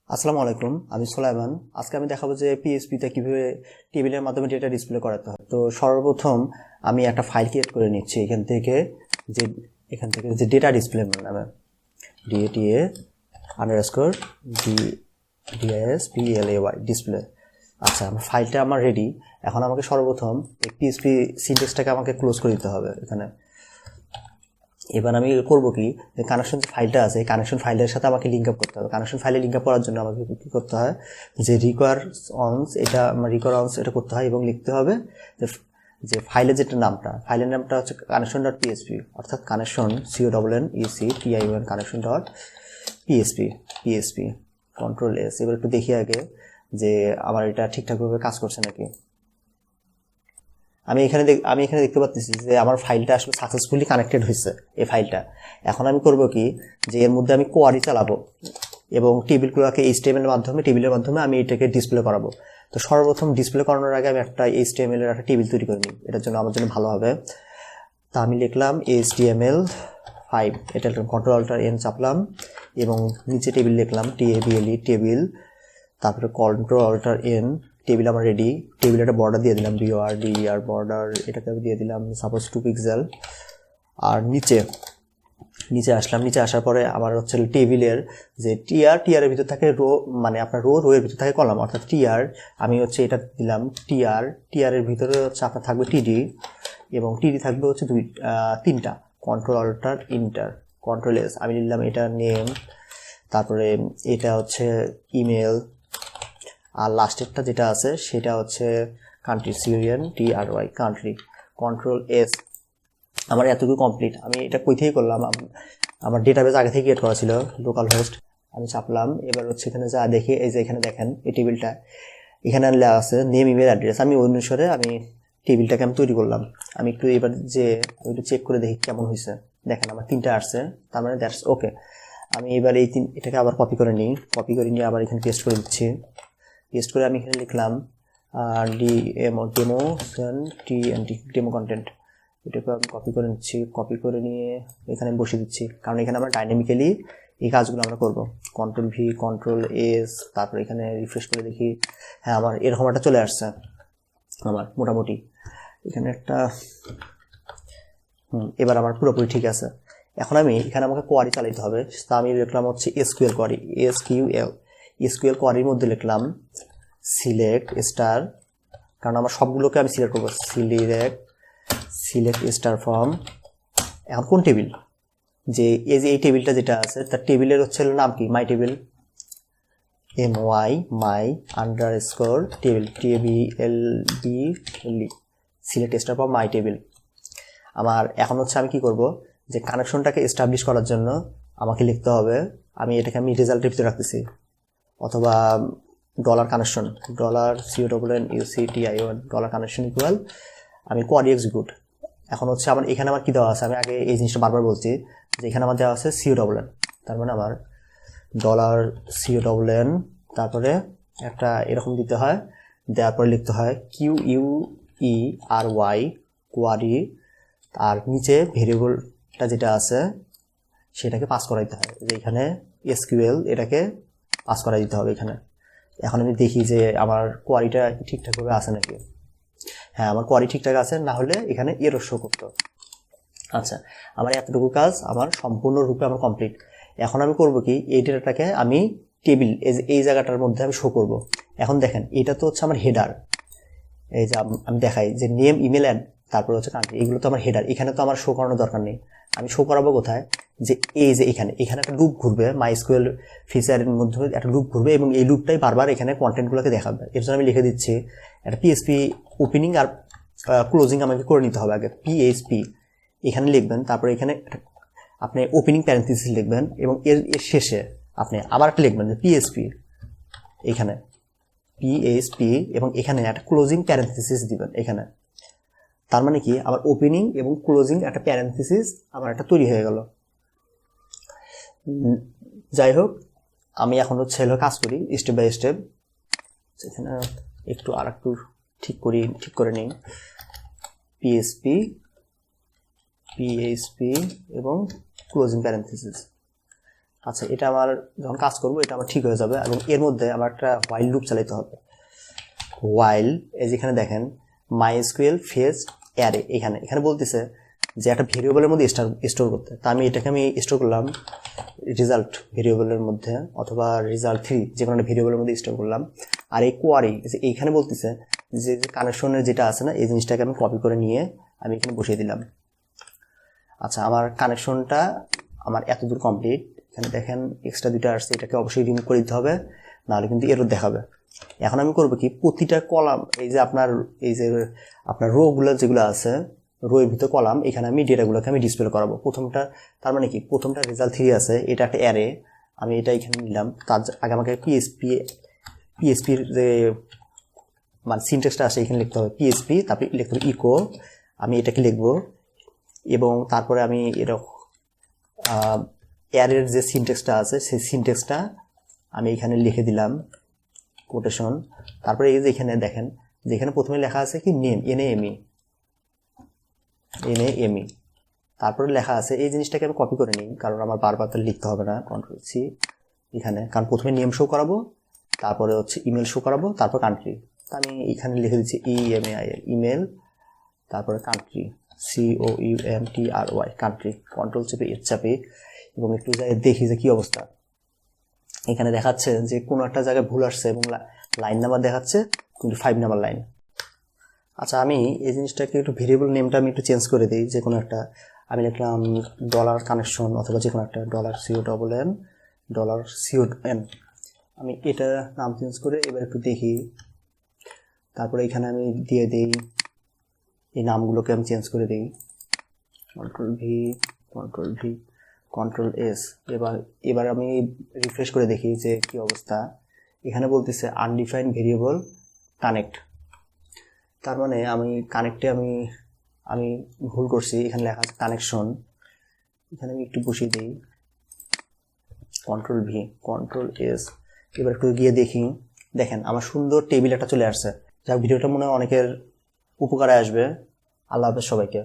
আসসালামু আলাইকুম, আমি সুলাইমান। আজকে আমি দেখাবো যে পিএইচপিতে কিভাবে টেবিলের মাধ্যমে ডেটা ডিসপ্লে করাতে হয়। তো সর্বপ্রথম আমি একটা ফাইল ক্রিয়েট করে নিচ্ছি যে এখান থেকে যে ডেটা ডিসপ্লে নামে ডিএটিএ আন্ডারস্কোর ডিএসপিএলএওয়াই ডিসপ্লে। আচ্ছা, আমার ফাইলটা আমার রেডি। এখন আমাকে সর্বপ্রথম এই পিএইচপি সিনট্যাক্সটাকে আমাকে ক্লোজ করে দিতে হবে এখানে। এবার আমি করবো কি, যে কানেকশন যে ফাইলটা আছে এই কানেকশন ফাইলের সাথে আমাকে লিঙ্ক আপ করতে হবে। কানেকশন ফাইলে লিঙ্ক আপ করার জন্য আমাকে কী করতে হয়, যে রিকোয়ার অনস এটা করতে হয় এবং লিখতে হবে যে ফাইলের ফাইলের নামটা হচ্ছে কানেকশন ডট পিএসপি, অর্থাৎ connection CONNECTION connection dot PSP control S. এবার একটু দেখি আগে যে আমার এটা ঠিকঠাকভাবে কাজ করছে নাকি। আমি এখানে দেখতে পাচ্ছি যে আমার ফাইলটা আসলে সাকসেসফুলি কানেক্টেড হয়েছে এই ফাইলটা। এখন আমি করব কি, যে এর মধ্যে আমি কোয়ারি চালাবো এবং টেবিলের মাধ্যমে আমি এটাকে ডিসপ্লে করাবো। তো সর্বপ্রথম ডিসপ্লে করানোর আগে আমি একটা HTML এর একটা টেবিল তৈরি করে নিই, এটার জন্য আমার জন্য ভালো হবে। তা আমি লিখলাম HTML5, এটা Ctrl+Alt+N চাপলাম এবং নিচে টেবিল লিখলাম TABLE টেবিল, তারপরে Ctrl+Alt+N টেবিল আমার রেডি। টেবিলে একটা বর্ডার দিয়ে দিলাম BORDER বর্ডার, এটাকে দিয়ে দিলাম সাপোজ 2 পিক্সেল। আর নিচে আসলাম, নিচে আসার পরে আমার হচ্ছে টেবিলের যে টিআরের ভিতর থাকে রো, মানে আপনার রোয়ের ভিতর থাকে কলাম, অর্থাৎ টিআর। আমি হচ্ছে এটা দিলাম টিআরের ভিতরে হচ্ছে আপনার থাকবে টিডি এবং টিডি থাকবে হচ্ছে তিনটা। Ctrl+Alt+Enter আমি নিলাম এটা নেম, তারপরে এটা হচ্ছে ইমেল, আর লাস্টেরটা যেটা আছে সেটা হচ্ছে কান্ট্রি, CONTRY কান্ট্রি। Ctrl+S। আমার এতটুকু কমপ্লিট। আমি এটা কই থেকে করলাম, আমার ডেটাবেস আগে থেকে ক্রিয়েট করা ছিল, লোকাল হোস্ট। আমি চাপলাম, এবার হচ্ছে এখানে যা দেখি, এই যে এখানে দেখেন এই টেবিলটা এখানে লেখা আছে নেম ইমেল অ্যাড্রেস। আমি অনুসারে আমি টেবিলটাকে আমি তৈরি করলাম। আমি একটু এবার আমি একটু চেক করে দেখি কেমন হয়েছে। দেখেন আমার 3টা আসছে, তার মানে দ্যাটস ওকে। আমি এবার এটাকে আবার কপি করে নিয়ে আবার এখানে পেস্ট করে দিচ্ছি। পেস্ট করে আমি এখানে লিখলাম ডেমো কন্টেন্ট। এটাকে আমি কপি করে নিচ্ছি, কপি করে নিয়ে এখানে বসিয়ে দিচ্ছি, কারণ এখানে আমরা ডাইনামিক্যালি এই কাজগুলো আমরা করবো। Ctrl+V Ctrl+S, তারপর এখানে রিফ্রেশ করে দেখি, হ্যাঁ আমার এরকম একটা চলে আসছে আমার মোটামুটি। এখানে একটা এবার আমার পুরোপুরি ঠিক আছে। এখন এখানে আমাকে কোয়ারি চালাতে হবে। তা আমি লিখলাম হচ্ছে SQL কোয়ারি, SQL কোয়ারির মধ্যে লিখলাম সিলেক্ট স্টার, কারণ আমার সবগুলোকে আমি সিলেক্ট করবো। সিলেক্ট স্টার ফ্রম, এখন কোন টেবিল, যে এই টেবিলটা যেটা আছে তার টেবিলের হচ্ছে নাম কি, মাই table, my underscore table TABLE select star from my table. আমার এখন হচ্ছে আমি কি করব, যে কানেকশনটাকে এস্টাবলিশ করার জন্য আমাকে লিখতে হবে, আমি রেজাল্টের ভিতরে রাখতেছি, অথবা $কানেকশন $CONNECTION কানেকশন ইকুয়াল আমি কোয়ারি এক্সিকিউট। এখন হচ্ছে এখানে আমার কি দেওয়া আছে, আমি আগে এই জিনিসটা বারবার বলছি যে এখানে আমার দেওয়া আছে CONN, তার মানে আমার $CONN, তারপরে একটা এরকম দিতে হয়, দেওয়ার পরে লিখতে হয় QUERY কোয়ারি, আর নিচে ভেরিয়েবলটা যেটা আছে সেটাকে পাস করাইতে হয়, যে এখানে SQL এটাকে পাস করাই দিতে হবে এখানে। এখন আমি দেখি যে আমার কোয়ারিটা ঠিকঠাকভাবে আছে নাকি। হ্যাঁ, আমার কোয়ারি ঠিকঠাক আছে, না হলে এখানে এরর শো করতো। আচ্ছা, আমার এতটুকু কাজ আমার সম্পূর্ণরূপে আমার কমপ্লিট। এখন আমি করব কি, এই ডেটাটাকে আমি টেবিল এই জায়গাটার মধ্যে আমি শো করব। এখন দেখেন এটা তো হচ্ছে আমার হেডার, এই যে আমি দেখাই যে নেম ইমেল অ্যাড তারপর হচ্ছে কান্ট্রি, এগুলো তো আমার হেডার, এখানে তো আমার শো করানোর দরকার নেই। আমি শো করাবো কোথায়, যে এই যে এখানে একটা লুপ ঘুরবে, MySQL ফিচারের মধ্যে একটা লুপ ঘুরবে এবং এই লুপটাই বারবার এখানে কন্টেন্টগুলোকে দেখাবে। এর জন্য আমি লিখে দিচ্ছি একটা PHP ওপেনিং আর ক্লোজিং আমাকে করে নিতে হবে। আগে PHP এখানে লিখবেন, তারপরে এখানে আপনি ওপেনিং প্যারেন্থেসিস লিখবেন এবং এর শেষে আপনি আবার একটা লিখবেন যে PHP এখানে PHP এবং এখানে একটা ক্লোজিং প্যারেন্থেসিস দিবেন এখানে। তার মানে কি, আমার ওপেনিং এবং ক্লোজিং একটা প্যারেন্থেসিস আমার একটা তৈরি হয়ে গেল। যাই হোক, আমি এখন হচ্ছে কাজ করি স্টেপ বাই স্টেপ। এখানে একটু ঠিক করে নিই। PHP এবং ক্লোজিং প্যারেন্থেসিস। আচ্ছা, এটা আমার যখন কাজ করব এটা আমার ঠিক হয়ে যাবে, এবং এর মধ্যে আমার একটা হোয়াইল লুপ চালাতে হবে। হোয়াইল, এই যেখানে দেখেন MySQL ফেজ অ্যারে, এখানে বলতেছে যে একটা ভেরিয়েবলের মধ্যে স্টোর করতে। তা আমি এটাকে স্টোর করলাম রেজাল্ট ভেরিয়েবলের মধ্যে, অথবা result3 যে কোনো একটা ভেরিয়েবলের মধ্যে স্টোর করলাম। আর এই কোয়ারি এইখানে বলতেছে যে কানেকশনের যেটা আছে না, এই জিনিসটাকে আমি কপি করে নিয়ে আমি এখানে বসিয়ে দিলাম। আচ্ছা, আমার কানেকশনটা আমার এতদূর কমপ্লিট। এখানে দেখেন এক্সট্রা দুইটা আসছে, এটাকে অবশ্যই রিমুভ করে দিতে হবে, নাহলে কিন্তু এরর দেখাবে। এখন আমি করবো কি, প্রতিটা কলাম এই যে আপনার রোগুলো যেগুলো আছে, রোয়ের ভিতর কলাম, এখানে আমি ডেটাগুলোকে আমি ডিসপ্লে করাবো। প্রথমটা তার মানে কি, প্রথমটা result3 আছে, এটা একটা অ্যারে, আমি এটা এখানে নিলাম। তার আগে আমাকে পিএসপির যে মানে সিনট্যাক্সটা আছে এখানে লিখতে হবে পিএসপি, তারপরে লিখতে হবে ইকো, আমি এটাকে লিখবো। এবং তারপরে আমি এরকম অ্যারের যে সিনট্যাক্সটা আছে সেই সিনট্যাক্সটা আমি এখানে লিখে দিলাম কোটেশন। তারপরে এই যে এখানে দেখেন, যেখানে প্রথমে লেখা আছে কি নেম, NAME, তারপরে লেখা আছে, এই জিনিসটাকে আমি কপি করে নিই, কারণ আমার বারবার তো লিখতে হবে না। Ctrl+C এখানে, কারণ প্রথমে নেম শো করাবো, তারপরে হচ্ছে ইমেল শো করাবো, তারপর কান্ট্রি। আমি এখানে লিখে দিচ্ছি EMAIL, ইমেল, তারপরে কান্ট্রি, COUNTRY, কান্ট্রি। কন্ট্রোল চেপে চাপে এবং একটু যাই দেখি যে কি অবস্থা। এখানে দেখাচ্ছে যে কোনো একটা জায়গায় ভুল আসছে এবং লাইন নাম্বার দেখাচ্ছে 25 নাম্বার লাইন। আচ্ছা, আমি এই জিনিসটাকে একটু ভেরিয়েবল নেমটা আমি একটু চেঞ্জ করে দিই। যে কোনো একটা আমি লিখলাম $কানেকশন, অথবা যে কোনো একটা $CON, আমি এটা নাম চেঞ্জ করে এবার একটু দেখি। তারপরে এখানে আমি দিয়ে দিই, এই নামগুলোকে আমি চেঞ্জ করে দিই, Ctrl+V, Ctrl+S। এবার আমি রিফ্রেশ করে দেখি যে কি অবস্থা। এখানে বলতেছে আনডিফাইন্ড ভেরিয়েবল কানেক্ট, তার মানে আমি কানেক্টে আমি ভুল করছি। এখানে লেখা আছে কানেকশন, এখানে আমি একটু বসিয়ে দিই Ctrl+V, Ctrl+S। এবার একটু গিয়ে দেখি, দেখেন আমার সুন্দর টেবিল একটা চলে আসছে। যাক, ভিডিওটা মনে হয় অনেকের উপকারে আসবে। আল্লাহ হাফেজ সবাইকে।